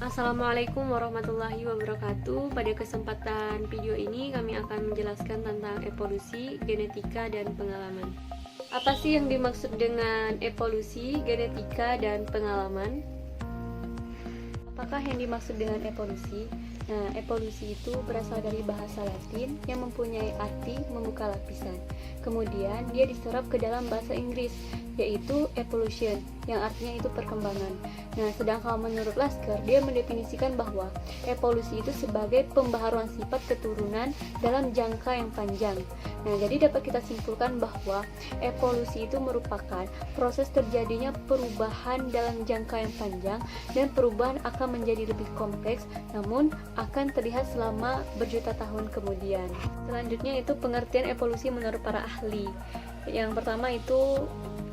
Assalamualaikum warahmatullahi wabarakatuh. Pada kesempatan video ini kami akan menjelaskan tentang evolusi, genetika, dan pengalaman. Apa sih yang dimaksud dengan evolusi, genetika, dan pengalaman? Apakah yang dimaksud dengan evolusi? Nah, evolusi itu berasal dari bahasa Latin yang mempunyai arti membuka lapisan. Kemudian dia diserap ke dalam bahasa Inggris, yaitu evolution, yang artinya itu perkembangan. Nah, sedangkan menurut Lasker, dia mendefinisikan bahwa evolusi itu sebagai pembaharuan sifat keturunan dalam jangka yang panjang. Nah, jadi dapat kita simpulkan bahwa evolusi itu merupakan proses terjadinya perubahan dalam jangka yang panjang, dan perubahan akan menjadi lebih kompleks, namun akan terlihat selama berjuta tahun kemudian. Selanjutnya itu pengertian evolusi menurut para ahli. Yang pertama itu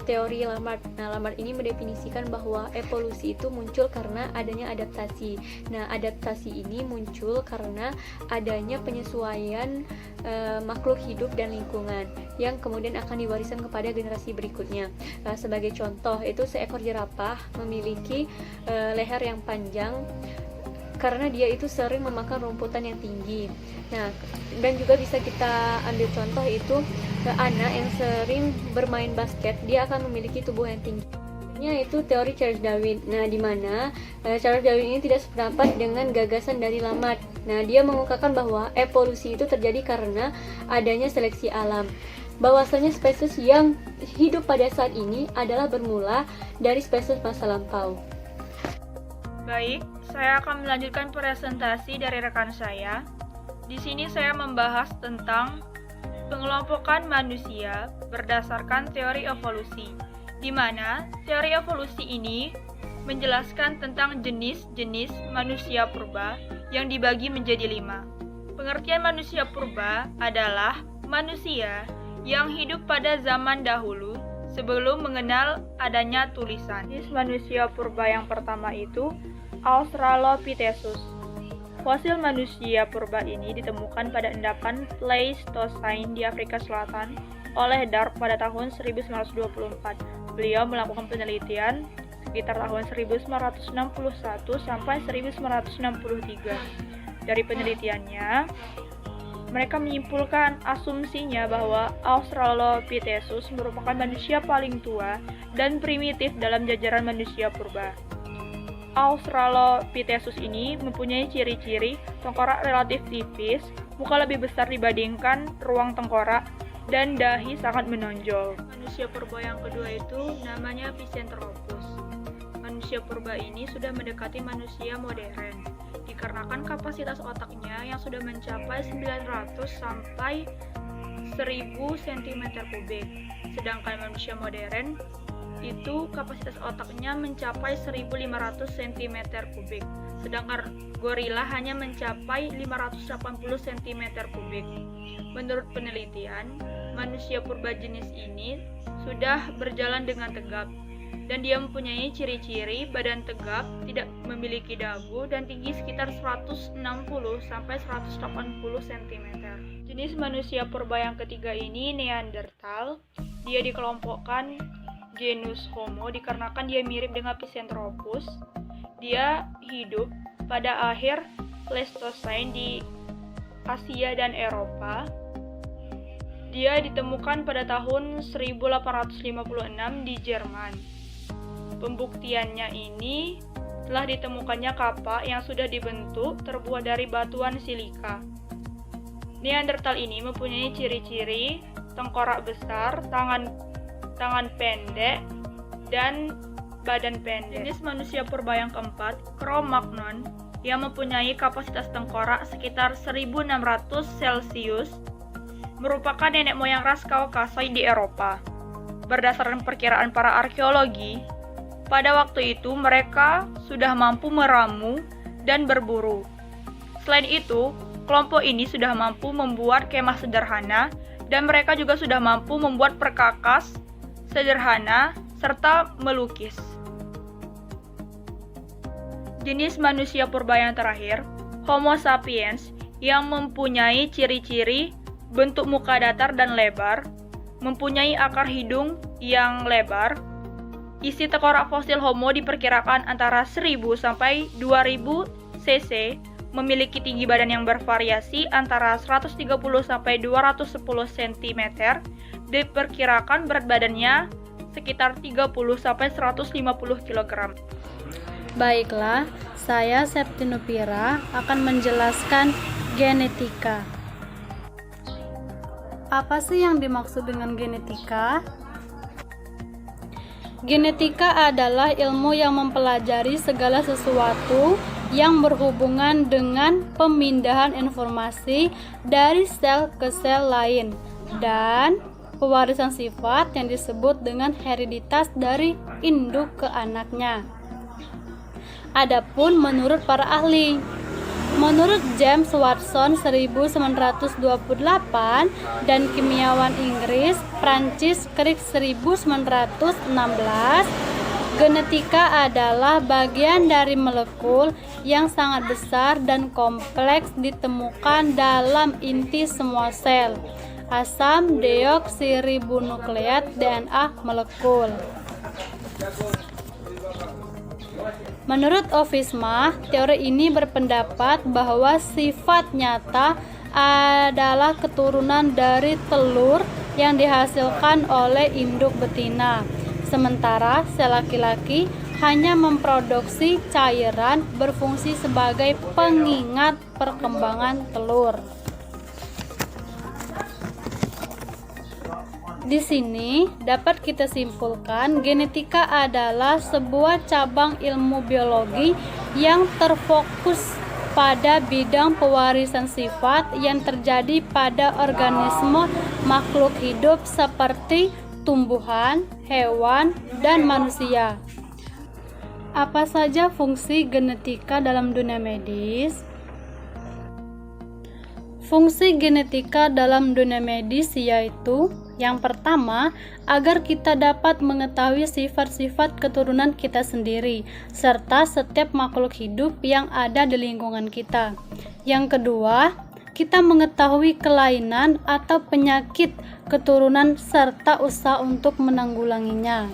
teori Lamarck. Nah, Lamarck ini mendefinisikan bahwa evolusi itu muncul karena adanya adaptasi. Nah, adaptasi ini muncul karena adanya penyesuaian makhluk hidup dan lingkungan yang kemudian akan diwariskan kepada generasi berikutnya. Sebagai contoh, itu seekor jerapah memiliki leher yang panjang karena dia itu sering memakan rumputan yang tinggi. Nah, dan juga bisa kita ambil contoh itu anak yang sering bermain basket, dia akan memiliki tubuh yang tinggi. Itu teori Charles Darwin. Nah, di mana Charles Darwin ini tidak sependapat dengan gagasan dari Lamarck. Nah, dia mengungkapkan bahwa evolusi itu terjadi karena adanya seleksi alam. Bahwasanya spesies yang hidup pada saat ini adalah bermula dari spesies masa lampau. Baik, saya akan melanjutkan presentasi dari rekan saya. Di sini saya membahas tentang pengelompokan manusia berdasarkan teori evolusi, di mana teori evolusi ini menjelaskan tentang jenis-jenis manusia purba yang dibagi menjadi 5. Pengertian manusia purba adalah manusia yang hidup pada zaman dahulu sebelum mengenal adanya tulisan. Jenis manusia purba yang pertama itu Australopithecus. Fosil manusia purba ini ditemukan pada endapan Pleistocene di Afrika Selatan oleh Dark pada tahun 1924. Beliau melakukan penelitian sekitar tahun 1961 sampai 1963. Dari penelitiannya, mereka menyimpulkan asumsinya bahwa Australopithecus merupakan manusia paling tua dan primitif dalam jajaran manusia purba. Australopithecus ini mempunyai ciri-ciri tengkorak relatif tipis, muka lebih besar dibandingkan ruang tengkorak, dan dahi sangat menonjol. Manusia purba yang kedua itu namanya Pithecanthropus. Manusia purba ini sudah mendekati manusia modern, dikarenakan kapasitas otaknya yang sudah mencapai 900 sampai 1000 cm3. Sedangkan manusia modern itu kapasitas otaknya mencapai 1500 cm3. Sedangkan gorila hanya mencapai 580 cm3. Menurut penelitian, manusia purba jenis ini sudah berjalan dengan tegap, dan dia mempunyai ciri-ciri badan tegap, tidak memiliki dagu, dan tinggi sekitar 160 sampai 180 cm. Jenis manusia purba yang ketiga ini Neanderthal. Dia dikelompokkan genus Homo dikarenakan dia mirip dengan Pithecanthropus. Dia hidup pada akhir Pleistocene di Asia dan Eropa. Dia ditemukan pada tahun 1856 di Jerman. Pembuktiannya ini telah ditemukannya kapak yang sudah dibentuk terbuat dari batuan silika. Neanderthal ini mempunyai ciri-ciri tengkorak besar, tangan pendek, dan badan pendek. Jenis manusia purba yang keempat, Cro-Magnon, yang mempunyai kapasitas tengkorak sekitar 1600 Celcius, merupakan nenek moyang ras Kaukasoid di Eropa. Berdasarkan perkiraan para arkeologi, pada waktu itu mereka sudah mampu meramu dan berburu. Selain itu, kelompok ini sudah mampu membuat kemah sederhana, dan mereka juga sudah mampu membuat perkakas sederhana serta melukis. Jenis manusia purba yang terakhir, Homo sapiens, yang mempunyai ciri-ciri bentuk muka datar dan lebar, mempunyai akar hidung yang lebar, Isi tengkorak fosil Homo diperkirakan antara 1000 sampai 2000 cc, memiliki tinggi badan yang bervariasi antara 130 sampai 210 cm, diperkirakan berat badannya sekitar 30 sampai 150 kg. Baiklah, saya Septinupira akan menjelaskan genetika. Apa sih yang dimaksud dengan genetika? Genetika adalah ilmu yang mempelajari segala sesuatu yang berhubungan dengan pemindahan informasi dari sel ke sel lain dan pewarisan sifat yang disebut dengan hereditas dari induk ke anaknya. Adapun menurut para ahli, menurut James Watson 1928 dan kimiawan Inggris Francis Crick 1916, genetika adalah bagian dari molekul yang sangat besar dan kompleks ditemukan dalam inti semua sel, asam deoksiribonukleat DNA molekul. Menurut Ovisma, teori ini berpendapat bahwa sifat nyata adalah keturunan dari telur yang dihasilkan oleh induk betina, sementara sel laki-laki hanya memproduksi cairan berfungsi sebagai pengingat perkembangan telur. Di sini dapat kita simpulkan genetika adalah sebuah cabang ilmu biologi yang terfokus pada bidang pewarisan sifat yang terjadi pada organisme makhluk hidup seperti tumbuhan, hewan, dan manusia. Apa saja fungsi genetika dalam dunia medis? Fungsi genetika dalam dunia medis yaitu yang pertama, agar kita dapat mengetahui sifat-sifat keturunan kita sendiri, serta setiap makhluk hidup yang ada di lingkungan kita. Yang kedua, kita mengetahui kelainan atau penyakit keturunan serta usaha untuk menanggulanginya.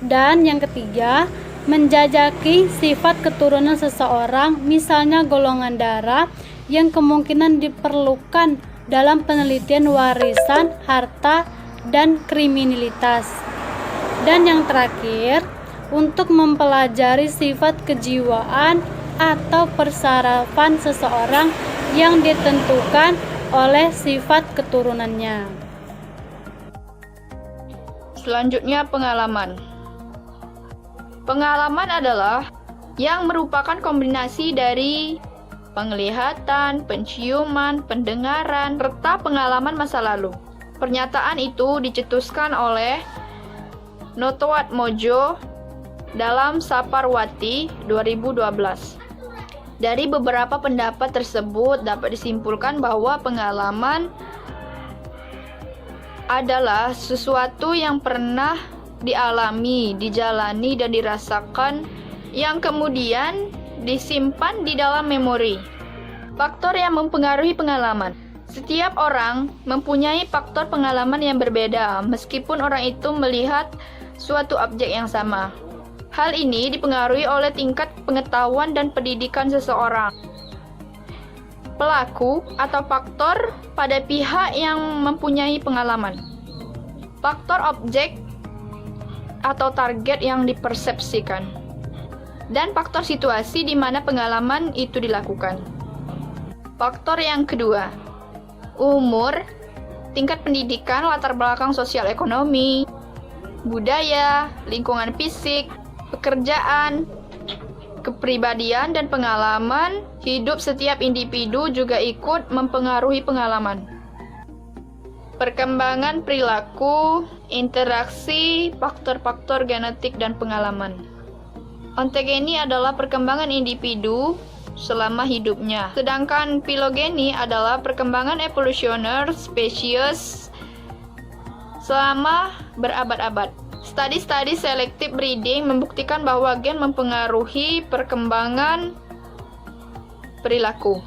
Dan yang ketiga, menjajaki sifat keturunan seseorang, misalnya golongan darah, yang kemungkinan diperlukan dalam penelitian warisan, harta, dan kriminalitas. Dan yang terakhir, untuk mempelajari sifat kejiwaan atau persarafan seseorang yang ditentukan oleh sifat keturunannya. Selanjutnya, pengalaman. Pengalaman adalah yang merupakan kombinasi dari penglihatan, penciuman, pendengaran, serta pengalaman masa lalu. Pernyataan itu dicetuskan oleh Notoatmojo dalam Saparwati 2012. Dari beberapa pendapat tersebut dapat disimpulkan bahwa pengalaman adalah sesuatu yang pernah dialami, dijalani, dan dirasakan yang kemudian disimpan di dalam memori. Faktor yang mempengaruhi pengalaman. Setiap orang mempunyai faktor pengalaman yang berbeda, meskipun orang itu melihat suatu objek yang sama. Hal ini dipengaruhi oleh tingkat pengetahuan dan pendidikan seseorang. Pelaku atau faktor pada pihak yang mempunyai pengalaman. Faktor objek atau target yang dipersepsikan. Dan faktor situasi di mana pengalaman itu dilakukan. Faktor yang kedua, umur, tingkat pendidikan, latar belakang sosial ekonomi, budaya, lingkungan fisik, pekerjaan, kepribadian, dan pengalaman hidup setiap individu juga ikut mempengaruhi pengalaman. Perkembangan perilaku, interaksi, faktor-faktor genetik, dan pengalaman. Ontogeni adalah perkembangan individu selama hidupnya, sedangkan filogeni adalah perkembangan evolusioner spesies selama berabad-abad. Studi-studi selective breeding membuktikan bahwa gen mempengaruhi perkembangan perilaku.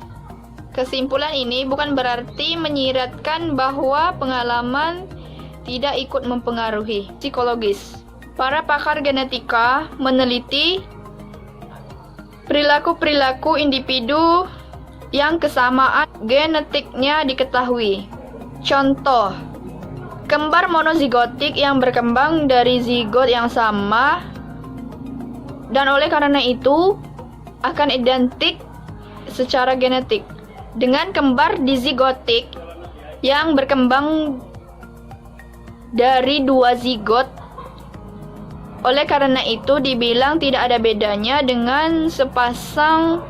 Kesimpulan ini bukan berarti menyiratkan bahwa pengalaman tidak ikut mempengaruhi psikologis. Para pakar genetika meneliti perilaku-perilaku individu yang kesamaan genetiknya diketahui. Contoh, kembar monozigotik yang berkembang dari zigot yang sama dan oleh karena itu akan identik secara genetik dengan kembar dizigotik yang berkembang dari dua zigot. Oleh karena itu dibilang tidak ada bedanya dengan sepasang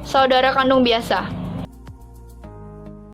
saudara kandung biasa.